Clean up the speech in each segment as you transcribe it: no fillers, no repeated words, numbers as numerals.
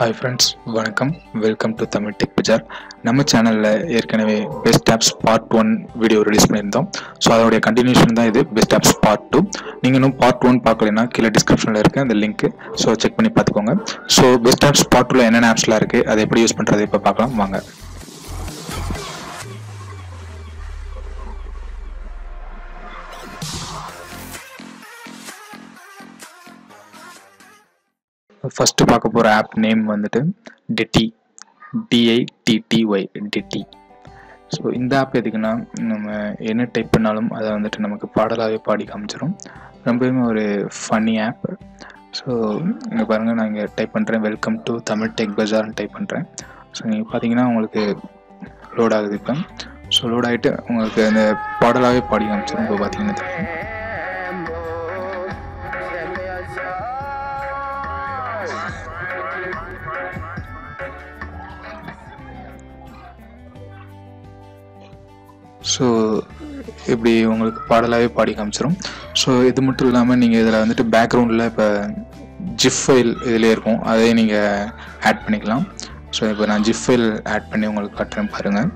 Hi friends, welcome to Tamil Tech Bazaar. நம்ம சேனல்ல ஏற்கனவே best apps part 1 video release பண்ணியிருந்தோம். ஸோ அதோடைய கண்டினியூஷன் தான் இது பெஸ்ட் ஆப்ஸ் பார்ட் 2. நீங்கள் இன்னும் பார்ட் 1 பார்க்கலைன்னா கீழே டிஸ்கிரிப்ஷனில் இருக்க அந்த லிங்க் ஸோ செக் பண்ணி பார்த்துக்கோங்க. ஸோ பெஸ்ட் ஆப்ஸ் பார்ட் 2ல என்னென்ன ஆப்ஸ்லாம் இருக்குது, அதை எப்படி யூஸ் பண்ணுறது இப்போ பார்க்கலாம் வாங்க. ஃபர்ஸ்ட் பார்க்க போகிற ஆப் நேம் வந்துட்டு டிட்டி, DITTY டிட்டி. ஸோ இந்த ஆப் எதுக்குன்னா, நம்ம என்ன டைப் பண்ணாலும் அதை வந்துட்டு நமக்கு பாடலாகவே பாடி காமிச்சிடும். ரொம்பவுமே ஒரு ஃபன்னி ஆப். ஸோ இங்கே பாருங்கள், நான் இங்கே டைப் பண்ணுறேன் வெல்கம் டு தமிழ் டெக் பஜார்னு டைப் பண்ணுறேன். ஸோ நீங்கள் பார்த்தீங்கன்னா உங்களுக்கு லோட் ஆகுது. இப்போ ஸோ லோட் ஆகிட்டு உங்களுக்கு அந்த பாடலாகவே பாடி காமிச்சிடும். இப்போ பார்த்தீங்கன்னா தெரியும். ஸோ இப்படி உங்களுக்கு பாடலாகவே பாடி காமிச்சிடும். ஸோ இது மட்டும் இல்லாமல் நீங்கள் இதில் வந்துட்டு பேக்ரவுண்டில் இப்போ ஜிப் ஃபைல் இதிலே இருக்கும், அதையும் நீங்கள் ஆட் பண்ணிக்கலாம். ஸோ இப்போ நான் ஜிப் ஃபைல் ஆட் பண்ணி உங்களுக்கு காட்டுறேன் பாருங்கள்.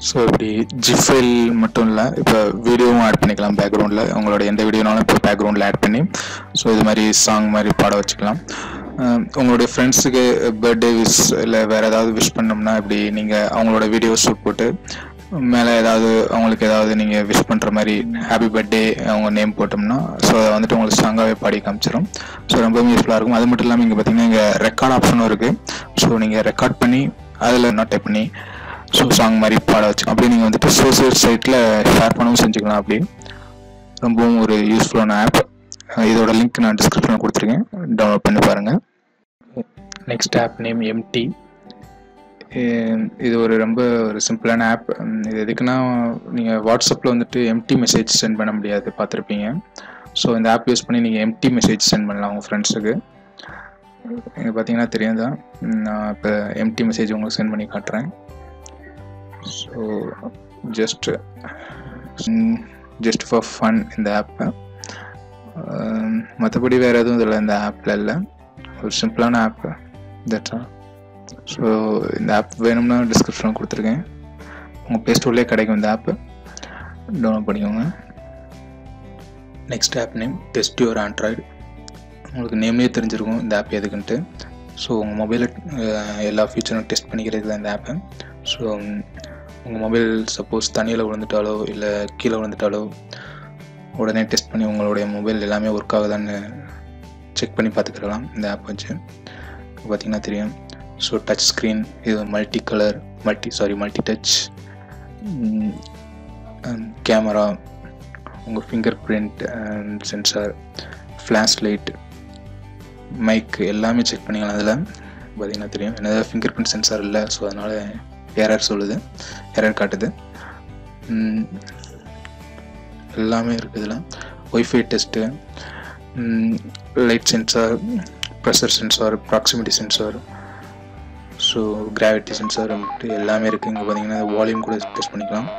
ஸோ இப்படி ஜிப் ஃபைல் மட்டும் இல்லை, இப்போ வீடியோவும் ஆட் பண்ணிக்கலாம் பேக்ரவுண்டில். உங்களோட எந்த வீடியோனாலும் இப்போ பேக்ரவுண்டில் ஆட் பண்ணி ஸோ இது மாதிரி சாங் மாதிரி பாட வச்சுக்கலாம். உங்களுடைய ஃப்ரெண்ட்ஸுக்கு பர்த்டே விஷ் இல்லை வேறு ஏதாவது விஷ் பண்ணோம்னா இப்படி நீங்கள் அவங்களோட வீடியோ ஷூட் போட்டு மேலே ஏதாவது அவங்களுக்கு ஏதாவது நீங்கள் விஷ் பண்ணுற மாதிரி ஹாப்பி பர்த்டே அவங்க நேம் போட்டோம்னா ஸோ அதை வந்துட்டு உங்களுக்கு சாங்காகவே பாடி காமிச்சிடும். ஸோ ரொம்பவும் யூஸ்ஃபுல்லாக இருக்கும். அது மட்டும் இல்லாமல் இங்கே பார்த்தீங்கன்னா இங்கே ரெக்கார்ட் ஆப்ஷனும் இருக்குது. ஸோ நீங்கள் ரெக்கார்ட் பண்ணி அதில் நான் டைப் பண்ணி ஸோ சாங் மாதிரி பாட வச்சு அப்படி நீங்கள் வந்துட்டு சோசியல் சைட்டில் ஷேர் பண்ணவும் செஞ்சுக்கலாம். அப்படி ரொம்பவும் ஒரு யூஸ்ஃபுல்லான ஆப். இதோட லிங்க் நான் டிஸ்கிரிப்ஷனில் கொடுத்துருக்கேன், டவுன்லோட் பண்ணி பாருங்கள். நெக்ஸ்ட் ஆப் நேம் எம்டி. இது ஒரு ரொம்ப ஒரு சிம்பிளான ஆப். இது எதுக்குன்னா, நீங்கள் வாட்ஸ்அப்பில் வந்துட்டு எம்டி மெசேஜ் சென்ட் பண்ண முடியாது, பார்த்துருப்பீங்க. ஸோ இந்த ஆப் யூஸ் பண்ணி நீங்கள் எம்டி மெசேஜ் சென்ட் பண்ணலாம் உங்கள் ஃப்ரெண்ட்ஸுக்கு. இங்கே பார்த்தீங்கன்னா தெரியும் தான், நான் இப்போ எம்டி மெசேஜ் உங்களுக்கு சென்ட் பண்ணி காட்டுறேன். ஸோ ஜஸ்ட் ஃபார் ஃபன் இந்த ஆப்பை. மற்றபடி வேறு எதுவும் இதில் இந்த ஆப்பில் இல்லை, ஒரு சிம்பிளான ஆப்பு தட்ஸ் ஆல். ஸோ இந்த ஆப் வேணும்னா டிஸ்கிரிப்ஷனில் கொடுத்துருக்கேன், உங்கள் ப்ளே ஸ்டோர்லேயே கிடைக்கும் இந்த ஆப்பு, டவுன்லோட் பண்ணிக்கோங்க. Next app name test your Android. உங்களுக்கு நேம்லேயே தெரிஞ்சிருக்கும் இந்த ஆப் எதுக்குன்ட்டு. ஸோ உங்கள் மொபைலில் எல்லா ஃபீச்சரும் டெஸ்ட் பண்ணிக்கிறது தான் இந்த ஆப்பு. ஸோ உங்கள் மொபைல் சப்போஸ் தண்ணியில் விழுந்துட்டாலோ இல்லை கீழே விழுந்துட்டாலோ உடனே டெஸ்ட் பண்ணி உங்களுடைய மொபைல் எல்லாமே ஒர்க் ஆகுதான்னு செக் பண்ணி பார்த்துக்கலாம் இந்த ஆப் வச்சு. பார்த்திங்கன்னா தெரியும். ஸோ டச் ஸ்க்ரீன், இது மல்டி டச், கேமரா, உங்கள் fingerprint sensor, flash light, mic எல்லாமே செக் பண்ணிக்கலாம். அதில் பார்த்திங்கன்னா தெரியும். என்னதான் ஃபிங்கர் பிரிண்ட் சென்சார் இல்லை, ஸோ அதனால் எரர் காட்டுது. எல்லாமே இருக்குது இதில். WiFi test, light sensor, pressure sensor, proximity sensor, so gravity sensor எல்லாமே இருக்குது. இங்கே பார்த்தீங்கன்னா வால்யூம் கூட டெஸ்ட் பண்ணிக்கலாம்.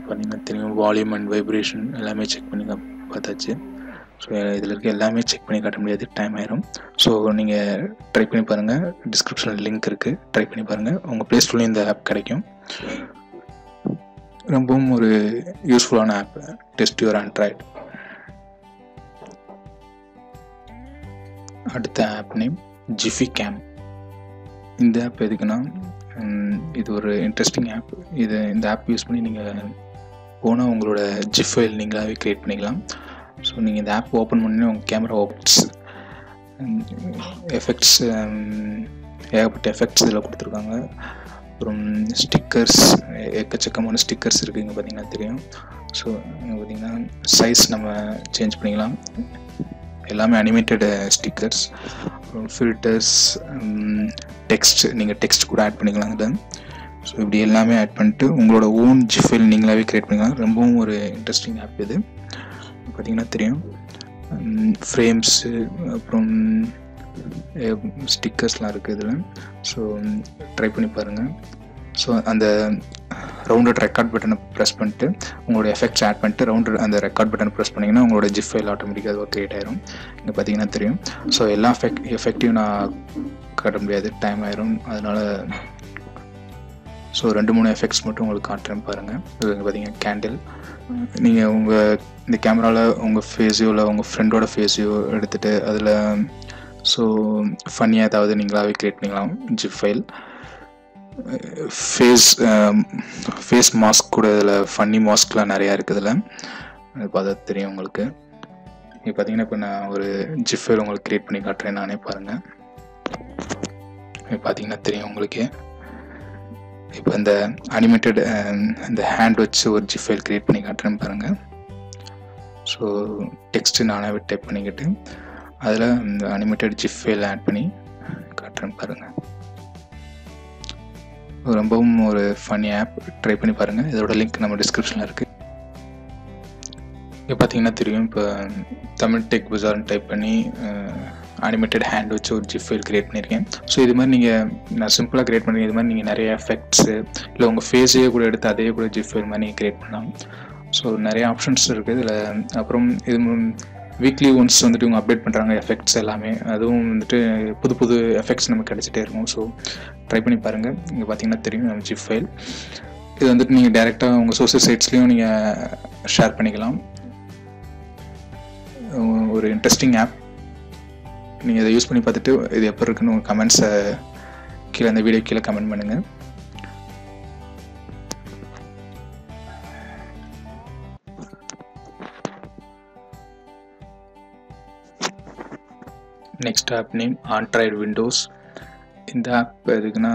பார்த்தீங்கன்னா தெரியும், வால்யூம் அண்ட் வைப்ரேஷன் எல்லாமே செக் பண்ணி பார்த்தாச்சு. ஸோ இதில் இருக்க எல்லாமே செக் பண்ணி காட்ட முடியாது, டைம் ஆயிரும். ஸோ நீங்கள் ட்ரை பண்ணி பாருங்கள், டிஸ்கிரிப்ஷனில் லிங்க் இருக்குது, ட்ரை பண்ணி பாருங்கள். உங்கள் ப்ளே ஸ்டோர்லேயும் இந்த ஆப் கிடைக்கும். ரொம்பவும் ஒரு யூஸ்ஃபுல்லான ஆப், டெஸ்ட் யுவர் ஆண்ட்ராய்டு. அடுத்த ஆப் நேம் ஜிஃபி கேம். இந்த ஆப் எதுக்குன்னா, இது ஒரு இன்ட்ரெஸ்டிங் ஆப். இந்த ஆப் யூஸ் பண்ணி நீங்கள் போனால் உங்களோட ஜிப் ஃபைல் நீங்களாகவே க்ரியேட் பண்ணிக்கலாம். ஸோ நீங்கள் இந்த ஆப் ஓப்பன் பண்ணி உங்கள் கேமரா ஓப்பன்ஸ், எஃபெக்ட்ஸ், ஏகப்பட்ட எஃபெக்ட்ஸ் இதில் கொடுத்துருக்காங்க. அப்புறம் ஸ்டிக்கர்ஸ், எக்கச்சக்கமான ஸ்டிக்கர்ஸ் இருக்குது. இங்கே பார்த்தீங்கன்னா தெரியும். ஸோ இங்கே பார்த்தீங்கன்னா சைஸ் நம்ம சேஞ்ச் பண்ணிக்கலாம், எல்லாமே அனிமேட்டட் ஸ்டிக்கர்ஸ். அப்புறம் ஃபில்டர்ஸ், டெக்ஸ்ட், நீங்கள் டெக்ஸ்ட் கூட ஆட் பண்ணிக்கலாம் இதில். ஸோ இப்படி எல்லாமே ஆட் பண்ணிட்டு உங்களோட ஓன் ஜிப் ஃபைல் நீங்களாகவே க்ரியேட் பண்ணிக்கலாம். ரொம்பவும் ஒரு இன்ட்ரெஸ்டிங் ஆப் இது. பார்த்தீங்கன்னா தெரியும், ஃப்ரேம்ஸு அப்புறம் ஸ்டிக்கர்ஸ்லாம் இருக்குது இதில். ஸோ ட்ரை பண்ணி பாருங்கள். ஸோ அந்த ரவுண்டட் ரெக்கார்ட் பட்டனை ப்ரெஸ் பண்ணிட்டு உங்களோட எஃபெக்ட்ஸ் ஆட் பண்ணிட்டு ரவுண்டட் அந்த ரெக்கார்ட் பட்டனை ப்ரெஸ் பண்ணிங்கன்னா உங்களோட ஜிப் ஃபைல் ஆட்டோமேட்டிக்காக அதுவாக க்ரியேட் ஆயிரும். இங்கே பார்த்தீங்கன்னா தெரியும். ஸோ எல்லா எஃபெக்டிவ் நான் காட்ட முடியாது, டைம் ஆயிரும். அதனால் ஸோ 2-3 எஃபெக்ட்ஸ் மட்டும் உங்களுக்கு காட்டுறேன் பாருங்கள். இது பார்த்தீங்கன்னா கேண்டில். நீங்கள் உங்கள் இந்த கேமராவில் உங்கள் ஃபேஸையோ இல்லை உங்கள் ஃப்ரெண்டோட ஃபேஸையோ எடுத்துகிட்டு அதில் ஸோ ஃபன்னியாக ஏதாவது நீங்களாகவே க்ரியேட் பண்ணிக்கலாம் ஜிப் ஃபைல். ஃபேஸ் மாஸ்க் கூட இதில் ஃபன்னி மாஸ்க்லாம் நிறையா இருக்குது இதில். அது பார்த்தா தெரியும் உங்களுக்கு. இப்போ பார்த்தீங்கன்னா இப்போ நான் ஒரு ஜிப் ஃபைல் உங்களுக்கு க்ரியேட் பண்ணி காட்டுறேன் நானே பாருங்கள். இப்போ பார்த்தீங்கன்னா தெரியும் உங்களுக்கு. இப்போ இந்த அனிமேட்டட் இந்த ஹேண்ட் வச்சு ஒரு ஜிப் ஃபைல் க்ரியேட் பண்ணி காட்டுறேன் பாருங்கள். ஸோ டெக்ஸ்ட்டு நானே டைப் பண்ணிக்கிட்டு அதில் இந்த அனிமேட்டட் ஜிப் ஃபைல் ஆட் பண்ணி காட்டுறேன் பாருங்கள். ரொம்பவும் ஒரு ஃபன்னி ஆப், ட்ரை பண்ணி பாருங்கள். இதோட லிங்க் நம்ம டிஸ்கிரிப்ஷனில் இருக்குது. இப்போ பார்த்தீங்கன்னா தெரியும், இப்போ தமிழ் டெக் பஜார்னு டைப் பண்ணி அனிமேட்டட் ஹேண்ட் வச்சு ஒரு ஜிப் ஃபைல் க்ரியேட் பண்ணியிருக்கேன். ஸோ இது மாதிரி நான் சிம்பிளாக க்ரியேட் பண்ணி இது மாதிரி நீங்கள் நிறைய எஃபெக்ட்ஸு இல்லை உங்கள் ஃபேஸையே கூட எடுத்து அதே கூட ஜிப் ஃபைல் மாதிரி நீங்கள் க்ரியேட் பண்ணலாம். ஸோ நிறைய ஆப்ஷன்ஸ் இருக்குது இதில். அப்புறம் இது வீக்லி ஒன்ஸ் வந்துட்டு இவங்க அப்டேட் பண்ணுறாங்க எஃபெக்ட்ஸ் எல்லாமே. அதுவும் வந்துட்டு புது புது எஃபெக்ட்ஸ் நமக்கு கிடச்சிட்டே இருக்கும். ஸோ ட்ரை பண்ணி பாருங்கள். இங்கே பார்த்தீங்கன்னா தெரியும் நம்ம ஜிப் ஃபைல். இது வந்துட்டு நீங்கள் டைரெக்டாக உங்கள் சோஷியல் சைட்ஸ்லேயும் நீங்கள் ஷேர் பண்ணிக்கலாம். ஒரு இன்ட்ரெஸ்டிங் ஆப். நீங்கள் இதை யூஸ் பண்ணி பார்த்துட்டு இது எப்போ இருக்குன்னு உங்கள் கமெண்ட்ஸை கீழே அந்த வீடியோ கீழே கமெண்ட் பண்ணுங்கள். Next app name Android Windows. இந்த ஆப் எதுக்குன்னா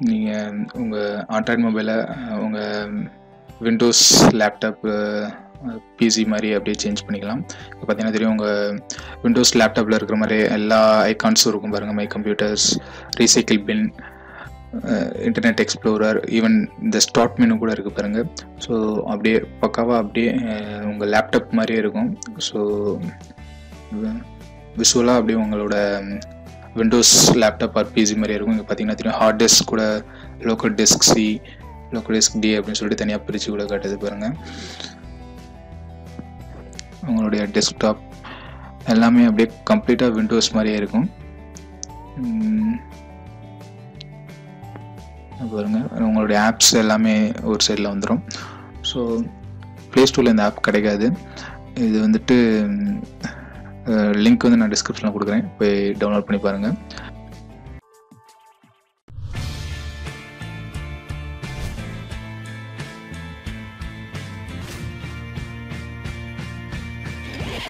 நீங்கள் உங்கள் ஆண்ட்ராய்டு மொபைலை உங்கள் விண்டோஸ் லேப்டாப் பிசி மாதிரி அப்படியே சேஞ்ச் பண்ணிக்கலாம். இப்போ பார்த்தீங்கன்னா தெரியும், உங்கள் விண்டோஸ் லேப்டாப்பில் இருக்கிற மாதிரி எல்லா ஐகான்ஸும் இருக்கும் பாருங்கள். My computers, recycle bin, Internet Explorer, even இந்த ஸ்டார்ட் மெனு கூட இருக்குது பாருங்கள். ஸோ அப்படியே பக்காவாக அப்படியே உங்கள் லேப்டாப் மாதிரியே இருக்கும். ஸோ விஷுவலாக அப்படியே உங்களோட விண்டோஸ் லேப்டாப் ஆர் பிசி மாதிரியே இருக்கும். இங்கே பார்த்தீங்கன்னா தெரியும், ஹார்ட் டிஸ்க் கூட local disk C, local disk D அப்படின்னு சொல்லிட்டு தனியாக பிரித்து கூட காட்டுது பாருங்கள். உங்களுடைய டெஸ்க்டாப் எல்லாமே அப்படியே கம்ப்ளீட்டாக விண்டோஸ் மாதிரியே இருக்கும். பாருங்கள், உங்களுடைய ஆப்ஸ் எல்லாமே ஒரு சைடில் வந்துடும். ஸோ ப்ளே ஸ்டோரில் இந்த ஆப் கிடைக்காது. இது வந்துட்டு லிங்க் வந்து நான் டிஸ்கிரிப்ஷனில் கொடுக்குறேன், போய் டவுன்லோட் பண்ணி பாருங்கள்.